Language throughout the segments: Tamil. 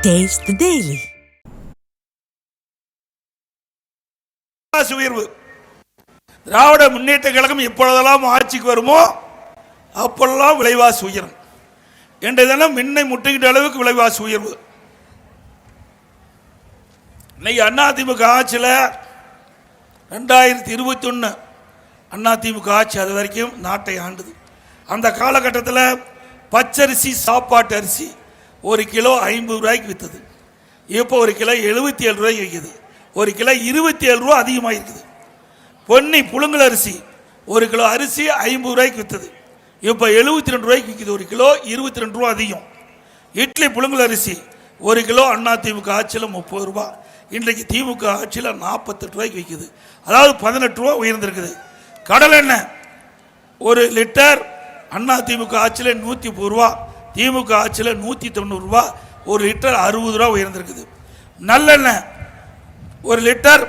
Taste the Daily. உயர்வு திராவிட முன்னேற்ற கழகம் எப்பொழுதெல்லாம் ஆட்சிக்கு வருமோ அப்பொழுதெல்லாம் விலைவாசி உயரும். இன்றைய தினம் மின்னை முட்டுகின்ற அளவுக்கு விலைவாசி உயர்வு. இன்னைக்கு அதிமுக ஆட்சியில் 2021 அதிமுக ஆட்சி அது வரைக்கும் நாட்டை ஆண்டுது. அந்த காலகட்டத்தில் பச்சரிசி சாப்பாட்டு அரிசி ஒரு கிலோ 50 ரூபாய்க்கு விற்றது. இப்போ ஒரு கிலோ 77 ரூபாய்க்கு விற்கிது. ஒரு கிலோ 27 ரூபா அதிகமாக இருக்குது. பொன்னி புழுங்கல் அரிசி ஒரு கிலோ அரிசி 50 ரூபாய்க்கு விற்றது. இப்போ 72 ரூபாய்க்கு விற்கிது. ஒரு கிலோ 22 ரூபா அதிகம். இட்லி புழுங்கல் அரிசி ஒரு கிலோ அதிமுக ஆட்சியில் 30 ரூபா, இன்றைக்கு திமுக ஆட்சியில் 48 ரூபாய்க்கு விற்கிது. அதாவது 18 ரூபா உயர்ந்திருக்குது. கடல் எண்ணெய் ஒரு லிட்டர் அதிமுக ஆட்சியில் 130 ரூபா, திமுக ஆட்சியில் 190 ரூபா, ஒரு லிட்டர் 60 ரூபா உயர்ந்திருக்குது. நல்லெண்ணெய் ஒரு லிட்டர்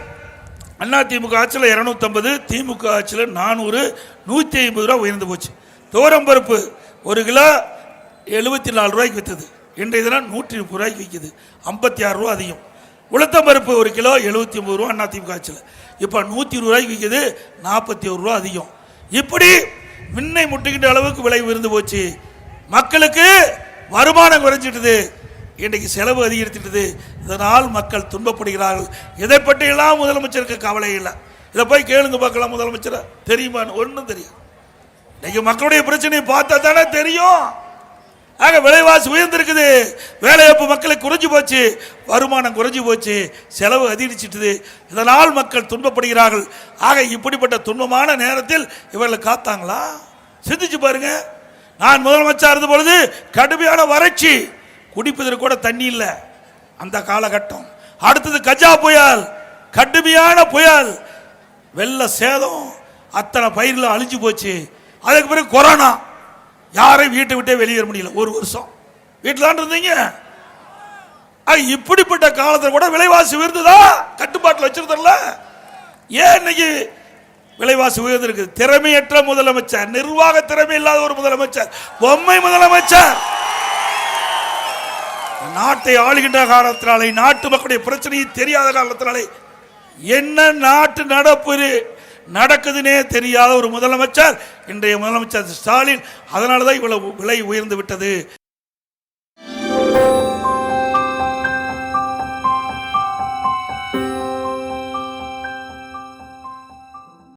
அதிமுக ஆட்சியில் 250, திமுக ஆட்சியில் 400, 150 ரூபா உயர்ந்து போச்சு. துவரம்பருப்பு ஒரு கிலோ 74 ரூபாய்க்கு விற்றது. இன்றைய தினம் 130 ரூபாய்க்கு விற்கிது. 56 ரூபா அதிகம். உளுத்தம்பருப்பு ஒரு கிலோ 79 ரூபா அதிமுக ஆட்சியில், இப்போ 120 ரூபாய்க்கு விற்கிது. 41 ரூபா அதிகம். இப்படி மின்னை முட்டுகின்ற அளவுக்கு விலை உயர்ந்து போச்சு. மக்களுக்கு வருமானம் குறைஞ்சிட்டது, இன்றைக்கு செலவு அதிகரித்துட்டது. இதனால் மக்கள் துன்பப்படுகிறார்கள். இதை பற்றியெல்லாம் முதலமைச்சருக்கு கவலை இல்லை. இதை போய் கேளுங்க பார்க்கலாம், முதலமைச்சர் தெரியுமான்னு. ஒன்றும் தெரியும். இன்னைக்கு மக்களுடைய பிரச்சனையை பார்த்தா தானே தெரியும். ஆக விலைவாசி உயர்ந்திருக்குது, வேலைவாய்ப்பு மக்களுக்கு குறைஞ்சு போச்சு, வருமானம் குறைஞ்சு போச்சு, செலவு அதிகரிச்சிட்டது. இதனால் மக்கள் துன்பப்படுகிறார்கள். ஆக இப்படிப்பட்ட துன்பமான நேரத்தில் இவர்கள் காத்தாங்களா? சிந்திச்சு பாருங்க. நான் முதலமைச்சர் இருந்த பொழுது கடுமையான வறட்சி, குடிப்பதற்கு கூட தண்ணி இல்லை அந்த காலகட்டம். அடுத்தது கஜா புயல், கடுமையான புயல், வெள்ள சேதம், அத்தனை பயிர்கள் அழிஞ்சு போச்சு. அதுக்கு பிறகு கொரோனா, யாரையும் வீட்டை விட்டே வெளியேற முடியல. ஒரு வருஷம் வீட்டில் தான் இருந்தீங்க. இப்படிப்பட்ட காலத்தில் கூட விலைவாசி உயர்ந்ததா? கட்டுப்பாட்டில் வச்சிருந்தல. ஏன் இன்னைக்கு விலைவாசி உயர்ந்திருக்கு? திறமையற்ற முதலமைச்சர், நிர்வாக திறமை இல்லாத ஒரு முதலமைச்சர், பொம்மை முதலமைச்சர். நாட்டை ஆளுகின்ற காலத்தினாலே, நாட்டு மக்களுடைய பிரச்சனையை தெரியாத காலத்தினாலே, என்ன நாட்டு நடக்குதுன்னே தெரியாத ஒரு முதலமைச்சர் இன்றைய முதலமைச்சர் ஸ்டாலின். அதனால தான் இவ்வளவு விலை உயர்ந்து விட்டது.